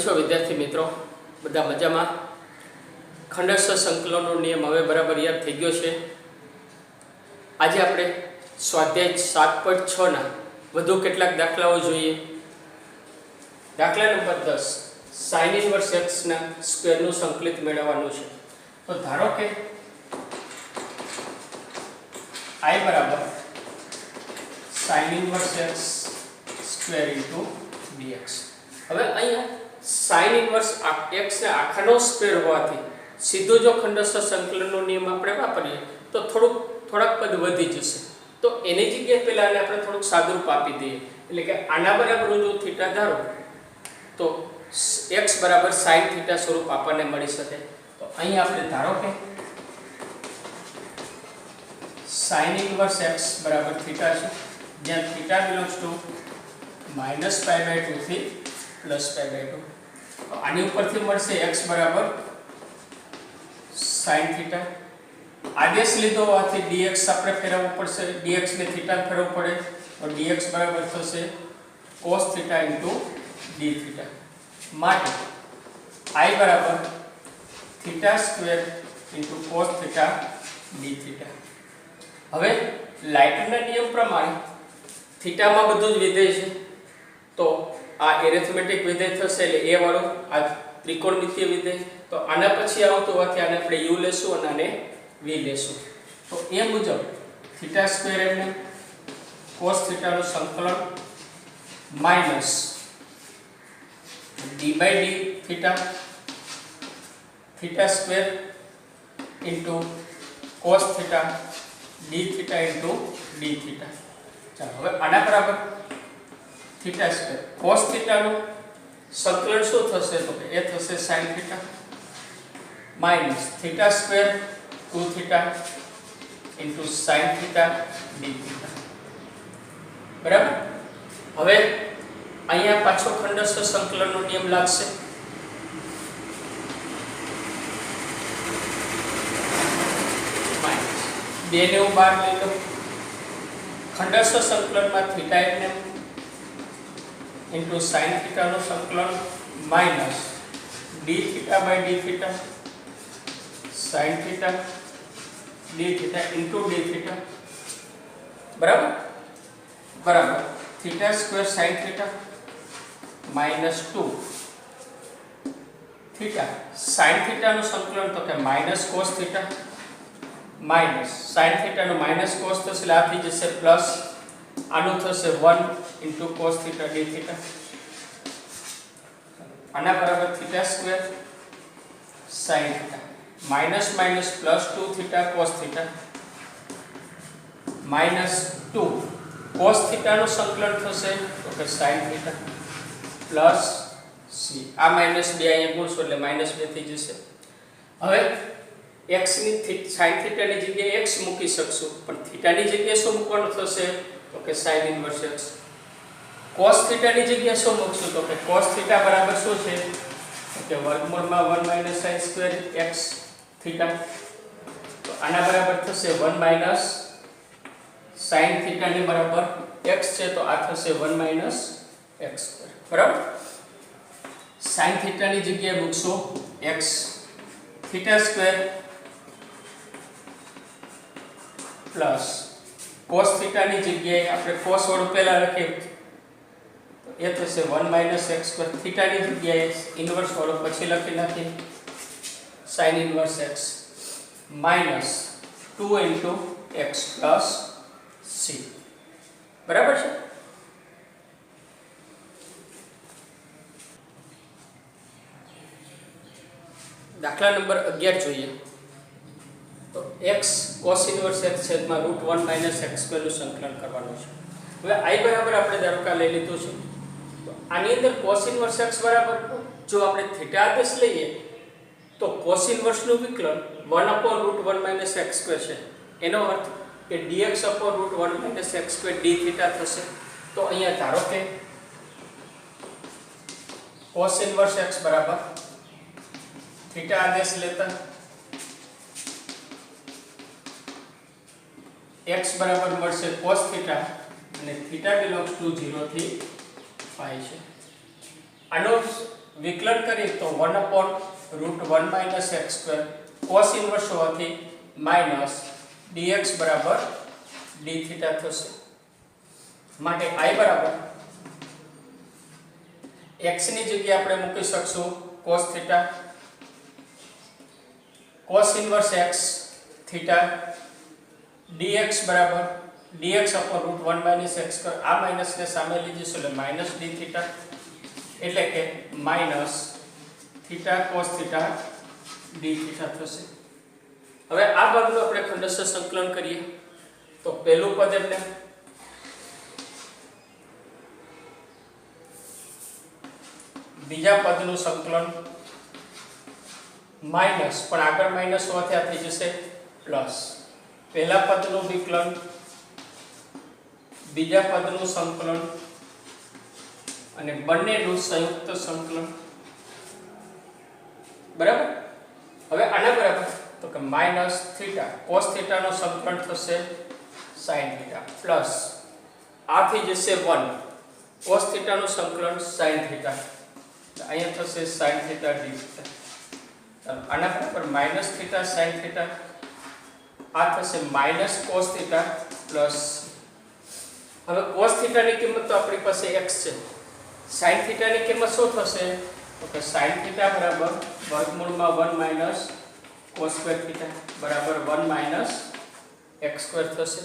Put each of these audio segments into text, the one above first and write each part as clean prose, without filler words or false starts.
છો વિદ્યાર્થી મિત્રો? બધા મજામાં? ખંડસ્થ સંકલનનો નિયમ હવે બરાબર યાદ થઈ ગયો છે. આજે આપણે સ્વાધ્યાય 7.6 ના વધુ કેટલાક દાખલાઓ જોઈએ. દાખલા નંબર 10 sin ઇન્વર્સ x ના સ્ક્વેરનું સંકલિત મેળવવાનું છે. તો ધારો કે I બરાબર sin inverse x square into dx. હવે અહીંયા sin ઇન્વર્સ x ને આખાનો સ્ક્વેર હોવાથી સીધો જો ખંડસ્થ સંકલનનો નિયમ આપણે વાપરીએ તો થોડાક પદ વધી જશે. તો એની જગ્યાએ પહેલા આપણે થોડુંક સાદુરૂપ આપી દઈએ. એટલે કે આના બરાબર જો થીટા ધારો તો x બરાબર sin થીટા સ્વરૂપ આપણને મળી શકે. તો અહીં આપણે ધારો કે sin ઇન્વર્સ x બરાબર થીટા છે, જ્યાં થીટા બિલોંગ્સ ટુ -π/2 થી +π/2. તો આની ઉપરથી મળશે x બરાબર sin થીટા. આદેશ લીધો હોવાથી dx આપણે ફેરવવું પડશે, dx ને થીટા ફેરવવું પડે. તો dx બરાબર થશે cos theta into d theta. માટે I બરાબર theta square into cos theta d theta. હવે લાઇટના નિયમ પ્રમાણે થીટામાં બધું જ વિધેય છે, તો આ એરિથમેટિક વિધેય થશે એટલે a વાળો આ ત્રિકોણમિતીય વિધેય. તો આના પછી આવતું હોવાથી આને આપણે u લેશું અને આને v લેશું. તો એ મુજબ થીટા સ્ક્વેર એટલે cos થીટાનું સંકલન minus d/d theta theta square into cos theta d theta into d theta. ચાલો હવે આના બરાબર થીટા સ્ક્વેર cos થીટાનું સંકલન શું થશે? તો કે એ થશે sin theta minus theta square 2 theta into sin theta d theta. બરાબર. હવે અહીંયા પાછો ખંડસ્થ સંકલનનો નિયમ લાગશે. માઈનસ 2 ને હું બહાર લઈ લઉં. ખંડસ્થ સંકલનમાં થીટા એટલે ઇન્ટુ sin થીટાનું સંકલન માઈનસ d થીટા/d theta sin theta d theta into d theta. બરાબર બરાબર theta square sin theta minus 2 theta sin થીટાનું સંકલન તો કે minus cos theta minus sin થીટાનું માઈનસ cos થશે એટલે આ થઈ જશે પ્લસ આનું થશે 1 into cos theta d theta. આના બરાબર theta square sin theta minus minus plus 2 theta cos theta minus 2 cos થીટાનું સંકલન થશે તો કે sin થીટા પ્લસ c. આ માઈનસ 2 અહીંયા ગુણશો એટલે માઈનસ 2 થઈ જશે. હવે x ની sin થીટાની જગ્યાએ x મૂકી શકશું, પણ થીટાની જગ્યાએ શું મૂકવાનું થશે? તો કે sin ઇન્વર્સ x. cos થીટાની જગ્યાએ શું મૂકશું? તો કે cos થીટા બરાબર શું છે? તો કે વર્ગમૂળમાં 1 - sin સ્ક્વેર x થીટા. તો આના બરાબર થશે 1 - sin થીટાની બરાબર x છે, તો આ થશે 1 - x સ્ક્વેર. બરાબર. sin થીટાની જગ્યાએ મૂકશો x theta square plus cos થીટાની જગ્યાએ આપણે cos વાળું પહેલા લખીએ તો એ થશે 1 - x સ્ક્વેર. થીટાની જગ્યાએ ઇન્વર્સ વાળું પછી લખી નાખીએ sin inverse x minus 2 into x plus c. બરાબર છે. દાખલા નંબર 11 જોઈએ. તો x cos ઇન્વર્સ x છેદમાં √1 - x સ્ક્વેર નું સંકલન કરવાનું છે. હવે I બરાબર આપણે ધારો કે લઈ લીધું છે. તો આની અંદર cos ઇન્વર્સ x બરાબર જો આપણે થીટા આદેશ લઈએ તો cos ઇન્વર્સ નું વિકલન 1/√1 - x સ્ક્વેર છે. એનો અર્થ કે dx /√1 - x square d theta થશે. તો અહીંયા ધારો કે cos ઇન્વર્સ x બરાબર થીટા આદેશ લેતા x બરાબર મળશે cos થીટા અને થીટા બિલોંગ્સ ટુ 0 થી π છે. આનો વિકલન કરીએ તો 1/√1 - x² cos ઇન્વર્સ હોવાથી માઈનસ dx બરાબર dθ થશે. માટે I બરાબર x ની જગ્યાએ આપણે મૂકી શકશું cos θ cos inverse x θ dx બરાબર dx/√1 - x². આ માઈનસ ને સામે લીધીશું એટલે માઈનસ dθ એટલે કે માઈનસ θ cos θ dθ થશે. હવે આ ભાગનું આપણે ખંડસ્થ સંકલન કરીએ તો પહેલું પદ એટલે બીજા પદનું સંકલન માઈનસ પણ આગળ માઈનસ હોવાથી આ થઈ જશે પ્લસ. પહેલા પદનું વિકલન બીજા પદનું સંકલન અને બંનેનું સંયુક્ત સંકલન. બરાબર. હવે આના બરાબર તો કે માઈનસ થીટા cos θ નો સંકલન થશે sin θ પ્લસ આ થઈ જશે 1 cos θ નું સંકલન sin θ અહીંયા થશે sin θ dθ. આના બરાબર માઈનસ થીટા sin θ આ થશે માઈનસ cos θ પ્લસ. હવે cos θ ની કિંમત તો આપણી પાસે x છે. sin θ ની કિંમત શું થશે તો કે sin θ બરાબર વર્ગમૂળમાં 1 માઈનસ cos² θ બરાબર 1 - x² થશે.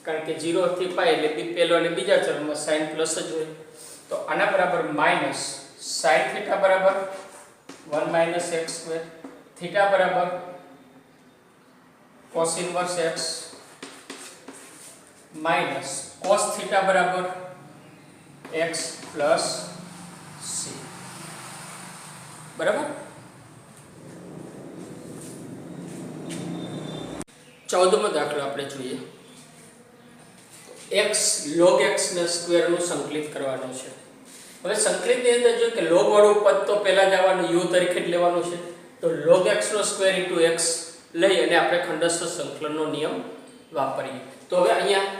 કારણ કે 0 થી π એટલે બી પહેલો અને બીજા ચલમાં sin પ્લસ જ હોય તો આના બરાબર માઈનસ sin θ બરાબર 1 - x² θ બરાબર cos inverse x minus cos θ બરાબર x પ્લસ c. બરાબર. 14મો દાખલો આપણે જોઈએ. x log x ને સ્ક્વેર નું સંકલિત કરવાનું છે. હવે સંકલિત ની અંદર જો કે log વાળું પદ તો પહેલા જ આવવાનું u તરીકે જ લેવાનું છે તો log x નો સ્ક્વેર * x લઈ અને આપણે ખંડસ્થ સંકલનનો નિયમ વાપરીએ. તો હવે અહીંયા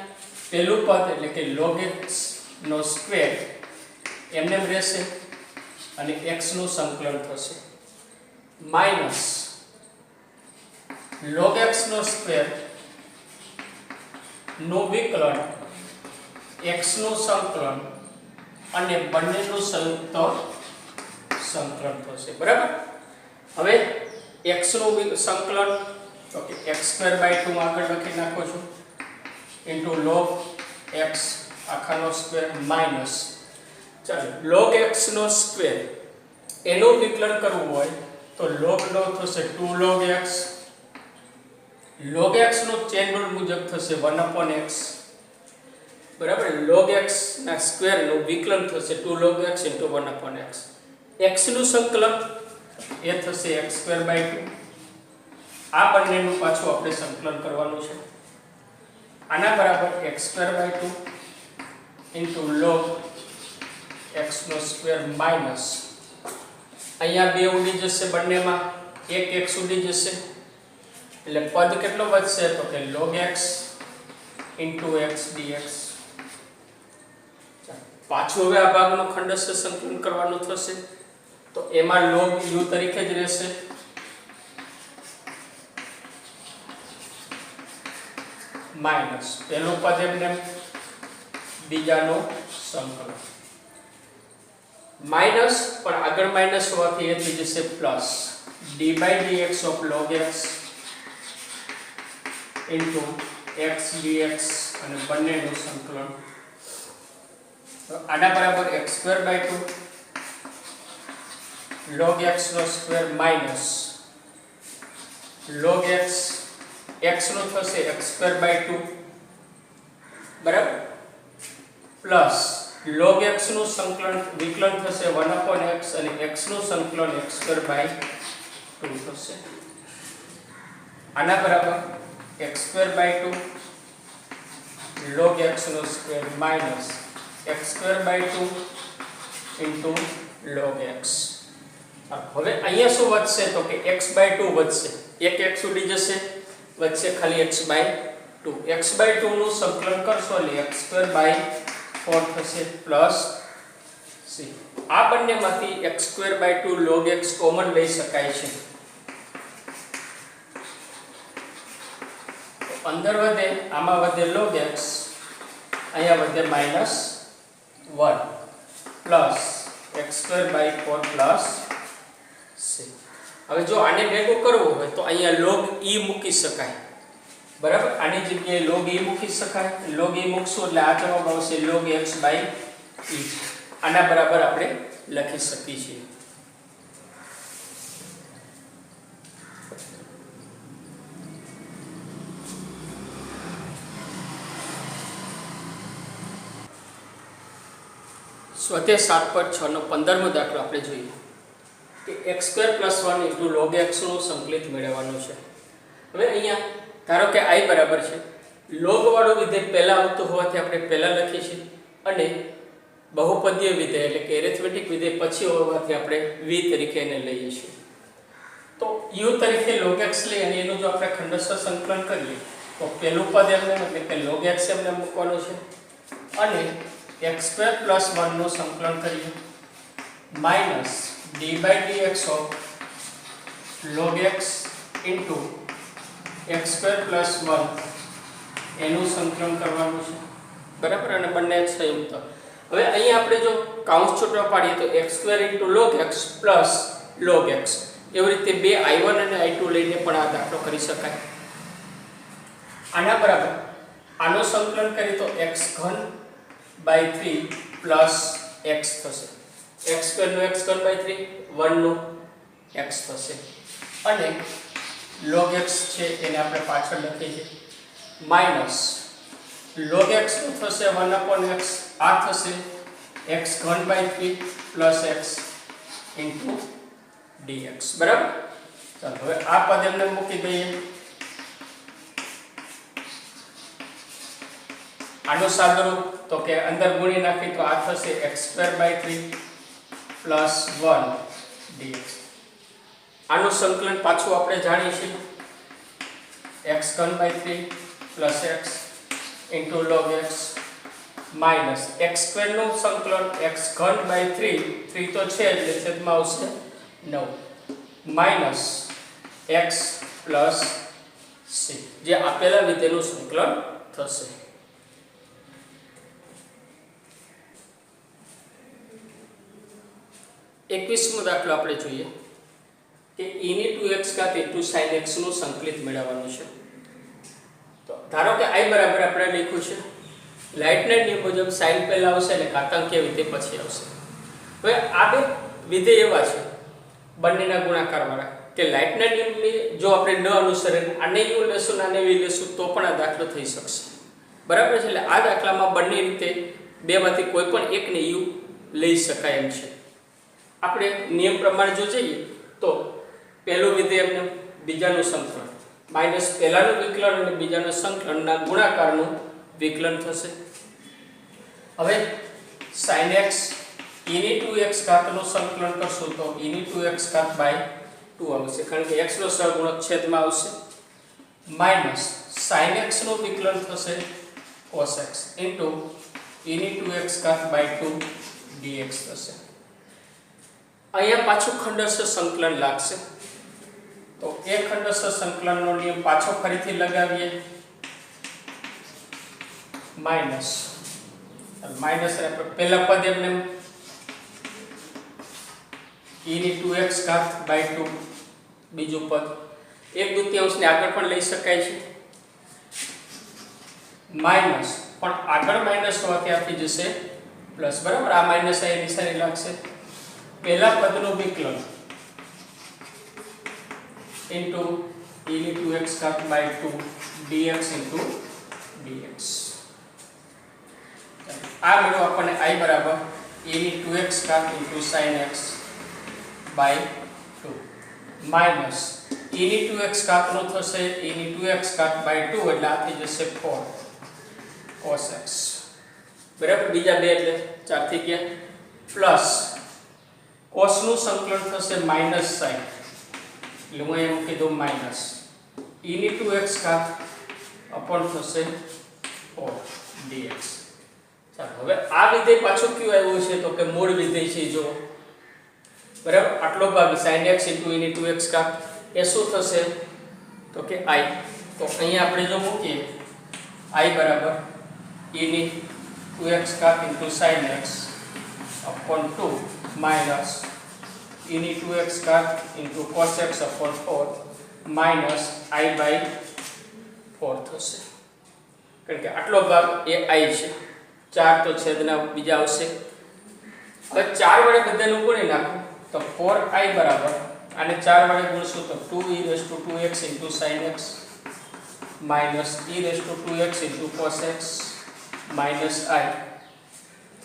પહેલું પદ એટલે કે log x નો સ્ક્વેર એમને રહેશે અને x નું સંકલન થશે માઈનસ log x નો સ્ક્વેર નું વિકલન x નું સંકલન અને બંનેનું સંયુક્ત સંકલન થશે. બરાબર. હવે x નું સંકલન તો કે x²/2 આગળ લખી નાખો છો ઇન્ટુ log x આખાનો સ્ક્વેર માઈનસ ચાલો log x નો સ્ક્વેર એનું વિકલન કરવું હોય તો log થશે 2 log x. log x નો ચેન રૂલ મુજબ થશે 1/x. બરાબર. log x ના સ્ક્વેર નું વિકલન થશે 2 log x * 1/x. x નું સંકલન એ થશે x²/2. આ બંનેનું પાછું આપણે સંકલન કરવાનું છે. આના બરાબર x²/2 * log x નો સ્ક્વેર માઈનસ અહીંયા 2 ઉડી જશે બંનેમાં 1 x ઉડી જશે એટલે પદ કેટલો વધશે તો કે log x * x dx. પાછું હવે આ ભાગનું ખંડસ્થ સંકલન કરવાનું થશે તો એમાં log u તરીકે જ રહેશે માઈનસ પહેલું પદ એમને બીજાનું સંકલન માઈનસ પણ આગળ માઈનસ હોવાથી એ થઈ જશે plus d/dx of log x into x dx અને બંનેનું સંકલન. આના બરાબર x²/2 log x નો square minus log x x નો થશે x²/2 બરાબર પ્લસ log x નું સંકલન વિકલન થશે 1/x અને x નું સંકલન x²/2 થશે. આના બરાબર x²/2 log x નો square minus x²/2 into log x. હવે અહીંયા શું વધશે તો કે x/2 વધશે. એક x ઉડી જશે વધશે ખાલી x/2. x/2 નું સંકલન કરશો એટલે x²/4 થશે પ્લસ c આ બંનેમાંથી x² log x કોમન લઈ શકાય છે, અંદર વધે આમાં વધે log x, અહીંયા વધે -1 પ્લસ x²/4 પ્લસ c. હવે જો આને ભેગું કરવું હોય તો અહીંયા log e મૂકી શકાય, બરાબર. આની જગ્યાએ log e મૂકી શકાય. log e મૂકશું એટલે આ જવાબ આવશે log x/e. આના બરાબર આપણે લખી શકીએ છીએ. સ્વાધ્યાય 7.6 નો 15મો દાખલો આપણે જોઈએ કે x² + 1 log x નું સંકલિત મેળવવાનું છે. હવે અહીંયા ધારો કે i બરાબર છે, log વાળું વિધેય પહેલા આવતું હોવાથી આપણે પહેલા લખીએ છીએ અને બહુપદીય વિધેય એટલે કે એરિથમેટિક વિધેય પછી હોવાથી આપણે v તરીકે એને લઈએ છીએ. તો u તરીકે log x લઈ અને એનું જો આપણે ખંડસ્થ સંકલન કરીએ તો પહેલું પદ એમને એટલે કે log x એમને મૂકવાનું છે અને x² + 1 નું સંકલન કરીએ minus d/dx of log x into x² + 1 એનું સંકલન કરવાનું છે, બરાબર. અને બંને સંયુક્ત. હવે અહીંયા આપણે જો કાઉન્સ છૂટવા પાડીએ તો x² * log x plus log x, એવી રીતે બે i1 અને i2 લઈને પણ આ દાખલો કરી શકાય. આના બરાબર આનું સંકલન કરીએ તો x³ / 3 plus x થશે. x² નું x³ / 3, 1 નું x થશે અને log x છે એને આપણે પાછળ લખીએ છીએ માઈનસ log x નું થશે 1/x, આ થશે x³ / 3 plus x into dx, બરાબર. ચાલો હવે આ પદ એમને મૂકી દઈએ. આનું સાદુરૂપ તો કે અંદર ગુણી નાખી તો આ થશે x² / 3 plus 1 dx. આનું સંકલન પાછું આપણે જાણીએ છીએ x³ / 3 plus x into log x minus x² નું સંકલન x³ / 3 તો છે એટલે છેદમાં આવશે 9 minus x plus c જે આપેલા વિધેયનું સંકલન થશે. એકવીસમો દાખલો આપણે જોઈએ કે e⁴ sin x નું સંકલિત મેળવવાનું છે. તો ધારો કે i બરાબર આપણે લખ્યું છે લાઇટના નિયમ મુજબ sin પહેલા આવશે અને ઘાતાંકીય વિધેય પછી આવશે. હવે આ બે વિધેય એવા છે બંનેના ગુણાકાર વાળા કે લાઇટના નિયમને જો આપણે ન અનુસરીએ આને u લેશું આને v લેશું તો પણ આ દાખલો થઈ શકશે, બરાબર છે. એટલે આ દાખલામાં બંને રીતે બેમાંથી કોઈ પણ એકને u લઈ શકાય એમ છે. આપણે નિયમ પ્રમાણે જો જઈએ તો પહેલું વિધેય એમને બીજાનું સંકલન માઈનસ પહેલાનું વિકલન અને બીજાનું સંકલનના ગુણાકારનું વિકલન થશે. હવે sin x e⁴x નું સંકલન કરશું તો e⁴x/2 આવશે કારણ કે x નો સહગુણક છેદમાં આવશે માઈનસ sin x નું વિકલન થશે cos x into e⁴x/2 dx થશે. અહીંયા પાછું ખંડસ્થ સંકલન લાગશે તો એ ખંડસ્થ સંકલનનો નિયમ પાછો ફરીથી લગાવીએ માઈનસ પહેલા પદ એમને e⁴x/2 બીજું પદ 1/2 ને આગળ પણ લઈ શકાય છે માઈનસ પણ આગળ માઈનસ હોવાથી આ થઈ જશે પ્લસ, બરાબર. આ માઈનસ આ નિશાની લાગશે પહેલા પદનું વિકલન into e⁴x/2 dx into dx. આ મેળવો આપણને i બરાબર e⁴x sin x by 2 minus e⁴x નું થશે e⁴x/2 એટલે આ થઈ જશે 4 cos x, બરાબર. બીજા બે એટલે 4 થઈ ગયા પ્લસ cos નું સંકલન થશે માઈનસ sin એટલે હું એમ કીધું માઈનસ e⁴x અપોન થશે 4 dx. ચાલો હવે આ વિધેય પાછું કયું આવ્યું છે તો કે મૂળ વિધેય છે જો બરાબર આટલો ભાગ sin x e ની 2x ઘાત એ શું થશે તો કે I તો અહીંયા આપણે જો મૂકીએ I બરાબર e ની 2x ઘાત sin x upon 2 minus e ની 2x ઘાત cos x upon 4 minus I by 4 થશે કારણ કે આટલો ભાગ એ I છે 4 તો છેદના બીજા આવશે હવે 4 વડે બધાનું ગુણી નાખો તો 4I બરાબર આને 4 વડે ગુણશું તો 2e⁻²x sin x minus e⁻²x cos x minus I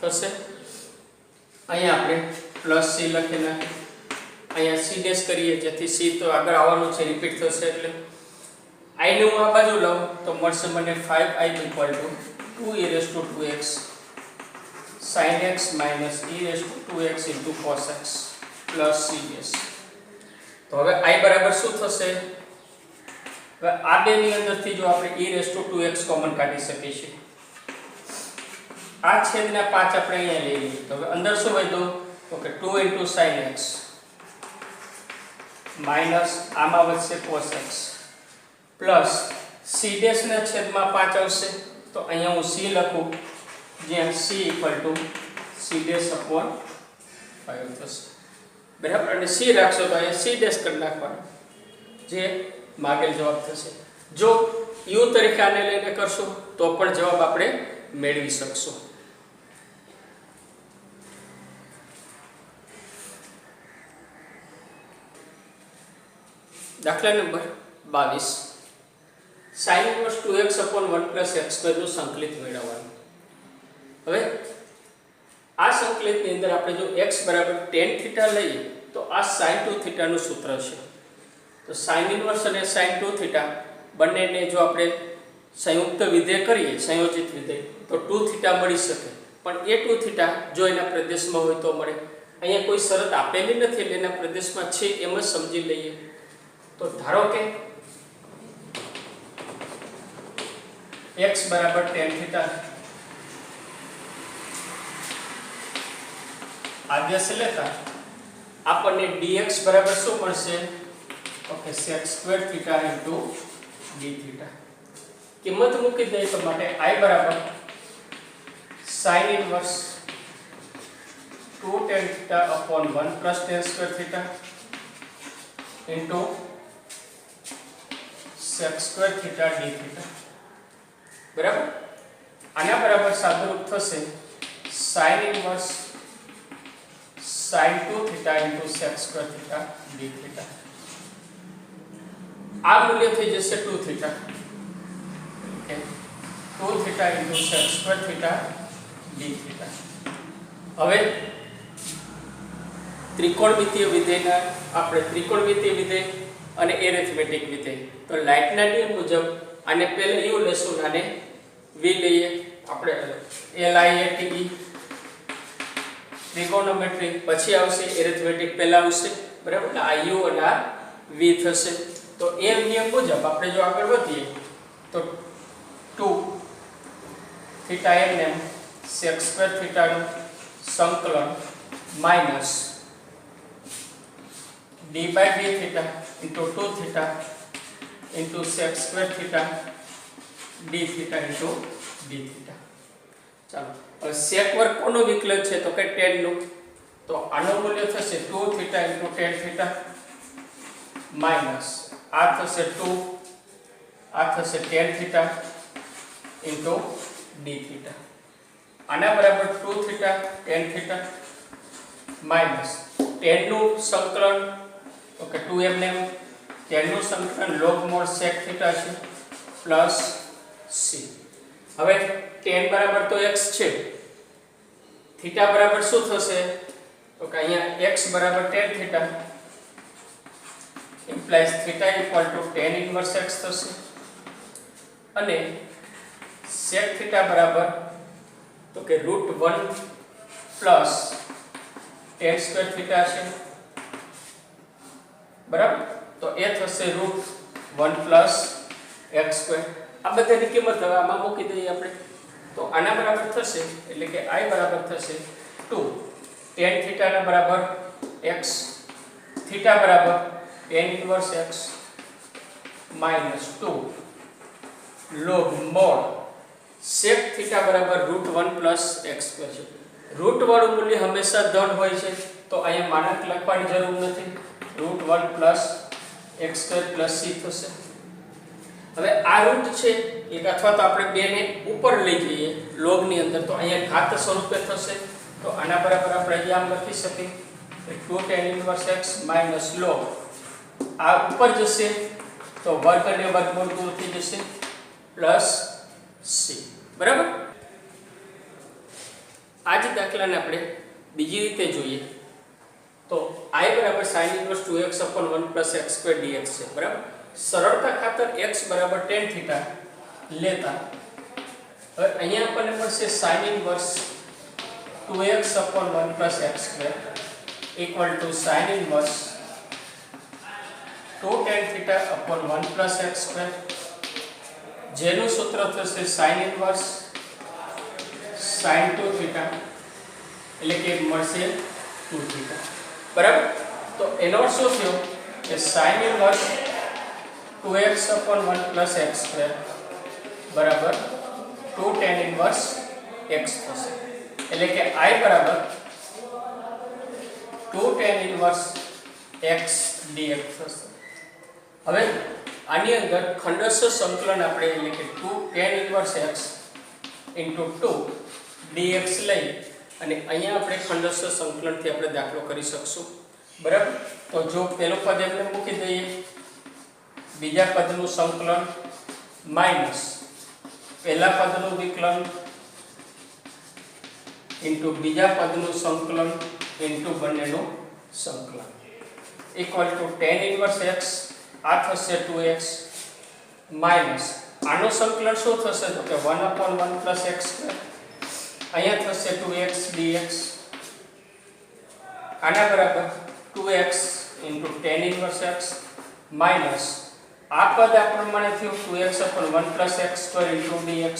થશે અહીંયા આપણે પ્લસ c લખી નાખીએ અહીંયા c ડેશ કરીએ જેથી c તો આગળ આવવાનું છે રિપીટ થશે એટલે I ને હું આ બાજુ લઉં તો મળશે મને 5I = 2e⁻²x sin x minus e⁻²x cos x plus c dash તો હવે I બરાબર શું થશે હવે આ બે ની અંદરથી જો આપણે e⁻²x કોમન કાઢી શકીએ છીએ આ છેદના 5 આપણે અહીંયા લઈ લઈએ તો હવે અંદર શું વધ્યું તો કે 2 sin x માઈનસ આમાં વધશે cos x plus c dash ના છેદમાં 5 આવશે તો અહીંયા હું c લખું જ્યાં c = c ડેશ upon 5 થશે બરાબર અને c રાખશો તો અહીંયા c ડેશ કરી નાખવાનું જે માગેલ જવાબ થશે જો u તરીકે આને લઈને કરશો તો પણ જવાબ આપણે મેળવી શકશું દાખલા number 22 sin inverse 2x upon 1 plus x² નું સંકલિત મેળવવાનું હવે આ સંકલિતની અંદર આપણે જો x બરાબર tan થીટા લઈએ તો આ sin 2 થીટા નું સૂત્ર છે તો sin inverse અને sin 2 થીટા બંનેને જો આપણે સંયુક્ત વિધેય કરીએ સંયોજિત વિધેય તો 2 થીટા મળી શકે પણ એ 2 થીટા જો એના પ્રદેશમાં હોય તો મળે અહીંયા કોઈ શરત આપેલી નથી એટલે એના પ્રદેશમાં છે એમ જ સમજી લઈએ તો ધારો કે x બરાબર tan થીટા આદ્યશ લેતા આપણને dx બરાબર શું મળશે okay sec² theta d theta કિંમત મૂકી દઈએ તો માટે I બરાબર sin inverse 2 tan theta upon 1 plus tan² theta into sec² theta d theta બરાબર આના બરાબર સાદુરૂપ થશે sin inverse sin 2 theta into sec² theta d theta આ મૂલ્ય થઈ જશે 2 theta 2 theta into sec² theta d theta હવે ત્રિકોણમિતીય વિધેયના આપણે ત્રિકોણમિતીય વિધેય અને એરિથમેટિક વિધેય તો લાઇટના નિયમ મુજબ આને પહેલા u લેશું આને v લઈએ આપણે LIATE ત્રિકોણોમેટ્રી પછી આવશે એરિથમેટિક પહેલા આવશે બરાબર આ u અને આ v થશે તો એ નિયમ મુજબ આપણે જો આગળ વધીએ તો 2 થીટા nm sec² થીટા નું સંકલન minus d by d theta into 2 theta into sec² theta d theta into d theta ચાલો હવે sec વર્ગ કોનો વિકલન છે તો કે tan નું તો આનું મૂલ્ય થશે 2 theta into tan theta minus આ થશે 2 આ થશે tan theta into d theta આના બરાબર 2 theta tan theta minus tan નું સંકલન ઓકે 2 tan નું સંકલન log mod sec theta છે પ્લસ c હવે tan બરાબર તો x છે થીટા બરાબર શું થશે તો કે અહીંયા x બરાબર tan theta implies theta equal to tan inverse x થશે અને sec theta બરાબર તો કે √1 પ્લસ tan² theta છે બરાબર તો એ થશે √1 પ્લસ x² આ બધાની કિંમત હવે આમાં મૂકી દઈએ આપણે તો આના બરાબર થશે એટલે કે I બરાબર થશે 2 tan θ ના બરાબર x θ બરાબર tan inverse x -2 log mod sec θ બરાબર √1 + x² છે. રૂટ વાળું મૂલ્ય હંમેશા ધન હોય છે તો અહીંયા માનક લખવાની જરૂર નથી. √1 + x² + c થશે. હવે આ રૂટ છે એક અથવા તો આપણે બે ને ઉપર લઈ જઈએ log ની અંદર તો અહીંયા ઘાત સ્વરૂપે થશે. તો આના બરાબર આપણે અહીંયા આમ લખી શકીએ 2 tan ઇન્વર્સ x - log આ ઉપર જશે તો વર્ગ અને વર્ગમૂળ દૂર થઈ જશે + c. બરાબર. આ જ દાખલાને આપણે બીજી રીતે જોઈએ તો I બરાબર sin inverse 2x/1 + x² dx છે. બરાબર. સરળતા ખાતર x બરાબર tan θ લેતા હવે અહીંયા આપણને મળશે sin inverse 2x/1 + x² = sin inverse 2 tan θ/1 + x², જેનું સૂત્ર થશે sin ઇન્વર્સ sin 2θ એટલે કે મળશે 2θ. બરાબર. તો એનો અર્થ શું થયો કે sin ઇન્વર્સ 2x/1 + x² બરાબર 2 tan ઇન્વર્સ x થશે. એટલે કે I બરાબર 2 tan ઇન્વર્સ x dx થશે. હવે આની અંદર ખંડસ્થ સંકલન આપણે એટલે કે 2 tan ઇન્વર્સ x * 2 dx લઈ અને અહીંયા આપણે ખંડસ્થ સંકલનથી આપણે દાખલો કરી શકશું. બરાબર. તો જો પહેલો પદ આપણે મૂકી દઈએ, બીજા પદનું સંકલન માઈનસ પહેલા પદનું વિકલન ઇન્ટુ બીજા પદનું સંકલન ઇન્ટુ બંનેનું સંકલન = tan ઇન્વર્સ x આ થશે 2x માઈનસ આનો સંકલન શું થશે તો કે 1/1 + x², અહીંયા થશે 2x dx આના બરાબર 2x * tan inverse x minus આ પદ આ પ્રમાણે થયું 2x/1 + x² dx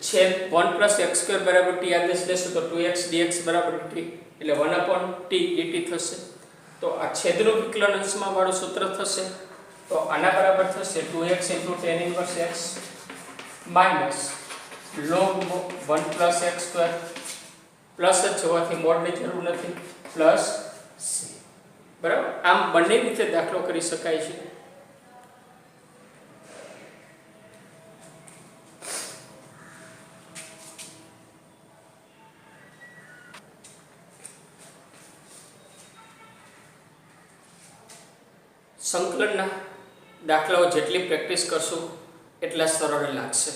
છેદ 1 + x² બરાબર t આદેશ લેશું તો 2x dx બરાબર t એટલે 1/t dt થશે. તો આ છેદનું વિકલન અંશમાં વાળું સૂત્ર થશે તો આના બરાબર થશે 2x * tan inverse x minus log 1 + x² plus જ હોવાથી મોડની જરૂર નથી + c. બરાબર. આમ બંને રીતે દાખલો કરી શકાય છે. સંકલનના દાખલાઓ જેટલી પ્રેક્ટિસ કરશું એટલા સરળ લાગશે.